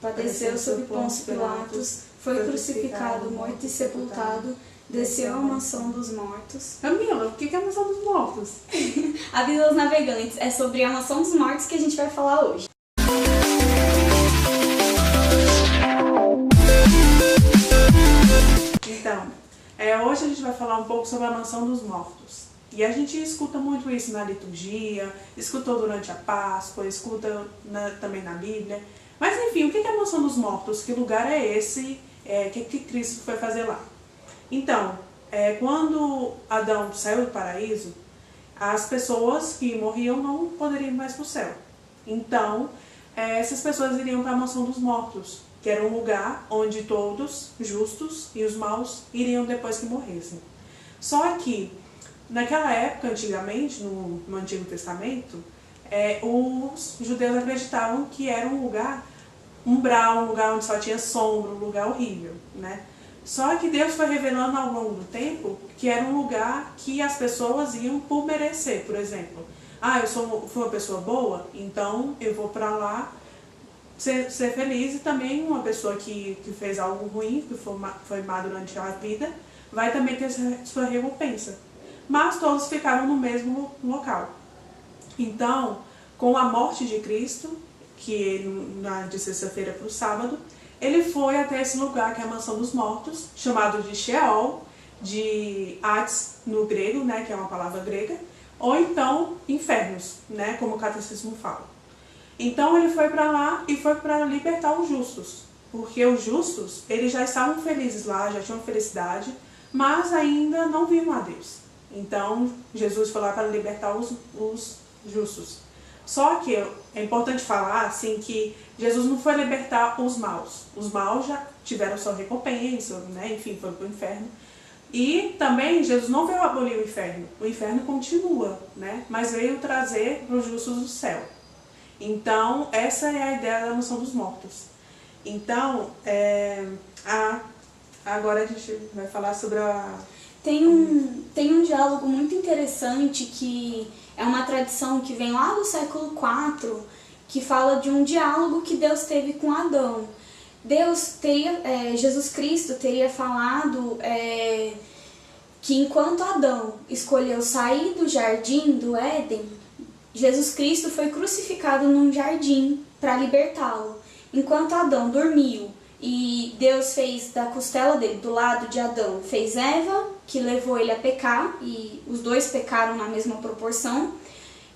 padeceu sob Pôncio Pilatos, foi crucificado, morto e sepultado, desceu à mansão dos mortos. Camila, o que é a mansão dos mortos? A vida dos navegantes é sobre a mansão dos mortos que a gente vai falar hoje. Então, hoje a gente vai falar um pouco sobre a mansão dos mortos. E a gente escuta muito isso na liturgia, escutou durante a Páscoa, escuta também na Bíblia. Mas enfim, o que é a mansão dos mortos? Que lugar é esse? O que Cristo foi fazer lá? Então, quando Adão saiu do paraíso, as pessoas que morriam não poderiam ir mais para o céu. Então, essas pessoas iriam para a mansão dos mortos, que era um lugar onde todos, justos e os maus, iriam depois que morressem. Só que, naquela época, antigamente, no Antigo Testamento, os judeus acreditavam que era um lugar umbral, um lugar onde só tinha sombra, um lugar horrível, né? Só que Deus foi revelando ao longo do tempo que era um lugar que as pessoas iam por merecer. Por exemplo, fui uma pessoa boa, então eu vou para lá ser feliz, e também uma pessoa que fez algo ruim, que foi má durante a vida, vai também ter sua recompensa. Mas todos ficaram no mesmo local. Então, com a morte de Cristo, que ele, de sexta-feira para o sábado, ele foi até esse lugar que é a mansão dos mortos, chamado de Sheol, de Hades no grego, né, que é uma palavra grega, ou então infernos, né, como o catecismo fala. Então ele foi para lá e foi para libertar os justos, porque os justos, eles já estavam felizes lá, já tinham felicidade, mas ainda não viam a Deus. Então Jesus foi lá para libertar os justos. Só que é importante falar assim, que Jesus não foi libertar os maus. Os maus já tiveram sua recompensa, né? Enfim, foram para o inferno. E também Jesus não veio abolir o inferno. O inferno continua, né? Mas veio trazer para os justos o céu. Então, essa é a ideia da mansão dos mortos. Então, agora a gente vai falar sobre a... Tem um diálogo muito interessante que é uma tradição que vem lá do século IV, que fala de um diálogo que Deus teve com Adão. Jesus Cristo teria falado que enquanto Adão escolheu sair do jardim do Éden, Jesus Cristo foi crucificado num jardim para libertá-lo. Enquanto Adão dormiu e Deus fez da costela dele, do lado de Adão, fez Eva, que levou ele a pecar, e os dois pecaram na mesma proporção,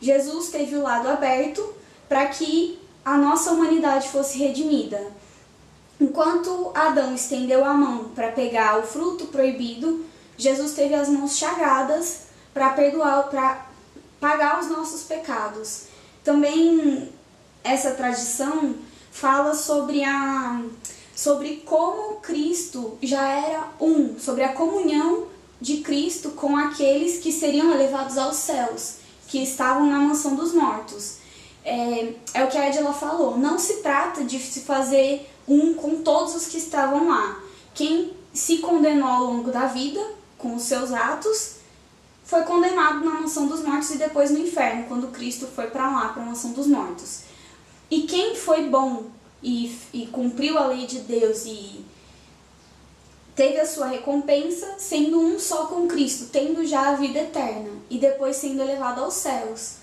Jesus teve o lado aberto para que a nossa humanidade fosse redimida. Enquanto Adão estendeu a mão para pegar o fruto proibido, Jesus teve as mãos chagadas para pagar os nossos pecados. Também essa tradição fala sobre como Cristo já era sobre a comunhão de Cristo com aqueles que seriam elevados aos céus, que estavam na mansão dos mortos. É o que a Edila falou, não se trata de se fazer com todos os que estavam lá. Quem se condenou ao longo da vida, com os seus atos, foi condenado na mansão dos mortos e depois no inferno, quando Cristo foi para lá, para a mansão dos mortos. E quem foi bom e cumpriu a lei de Deus e teve a sua recompensa, sendo um só com Cristo, tendo já a vida eterna e depois sendo elevado aos céus.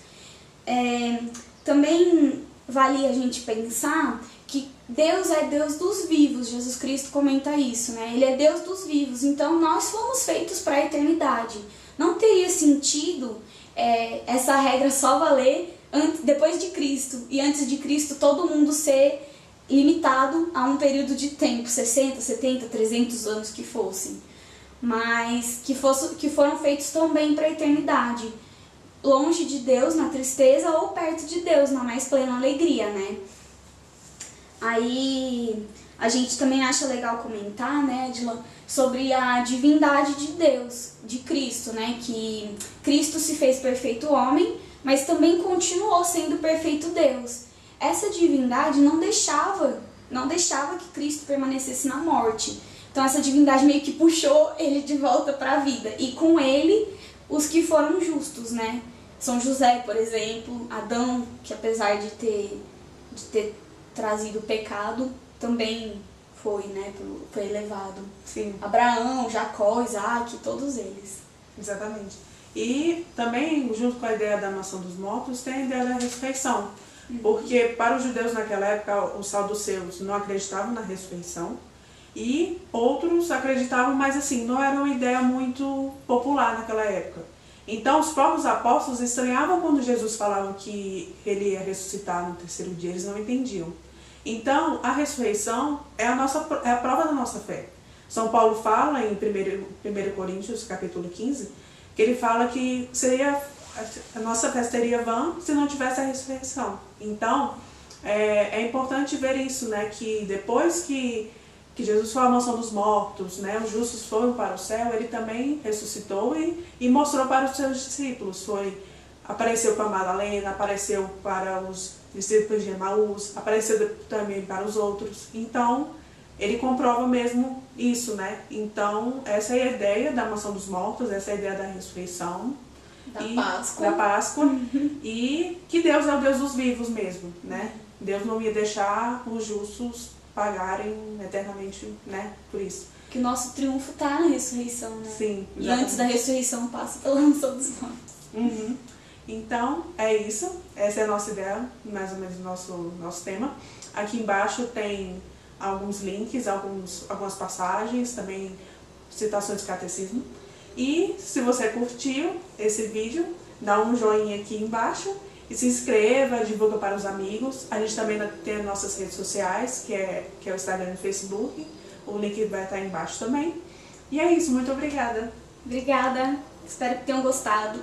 Também vale a gente pensar que Deus é Deus dos vivos. Jesus Cristo comenta isso, né? Ele é Deus dos vivos, então nós fomos feitos para a eternidade. Não teria sentido essa regra só valer depois de Cristo, e antes de Cristo todo mundo ser limitado a um período de tempo, 60, 70, 300 anos que fossem, mas que foram feitos também para a eternidade, longe de Deus na tristeza ou perto de Deus na mais plena alegria, né? Aí a gente também acha legal comentar, né, Edila, sobre a divindade de Deus, de Cristo, né, que Cristo se fez perfeito homem, mas também continuou sendo perfeito Deus. Essa divindade não deixava que Cristo permanecesse na morte. Então essa divindade meio que puxou ele de volta para a vida. E com ele, os que foram justos, né? São José, por exemplo, Adão, que apesar de ter trazido o pecado, também foi, né, foi elevado. Sim. Abraão, Jacó, Isaac, todos eles. Exatamente. E também, junto com a ideia da mansão dos mortos, tem a ideia da ressurreição. Porque para os judeus naquela época, os saduceus não acreditavam na ressurreição. E outros acreditavam, mas assim, não era uma ideia muito popular naquela época. Então, os próprios apóstolos estranhavam quando Jesus falava que ele ia ressuscitar no terceiro dia, eles não entendiam. Então, a ressurreição é a prova da nossa fé. São Paulo fala em 1 Coríntios, capítulo 15, que ele fala que a nossa fé seria vã se não tivesse a ressurreição. Então, é importante ver isso, né, que depois que Jesus foi à mansão dos mortos, né, os justos foram para o céu, ele também ressuscitou e mostrou para os seus discípulos. Apareceu para Madalena, apareceu para os discípulos de Emaús, apareceu também para os outros. Então, ele comprova mesmo isso, né? Então, essa é a ideia da mansão dos mortos, essa é a ideia da ressurreição. Da Páscoa. E que Deus é o Deus dos vivos mesmo, né? Deus não ia deixar os justos pagarem eternamente, né, por isso. Que o nosso triunfo está na ressurreição, né? Sim, exatamente. E antes da ressurreição passa pela mansão dos mortos. Então, é isso. Essa é a nossa ideia, mais ou menos o nosso tema. Aqui embaixo tem alguns links, algumas passagens, também citações de catecismo. E se você curtiu esse vídeo, dá um joinha aqui embaixo e se inscreva, divulga para os amigos. A gente também tem as nossas redes sociais, que é o Instagram e o Facebook. O link vai estar embaixo também. E é isso, muito obrigada. Obrigada, espero que tenham gostado.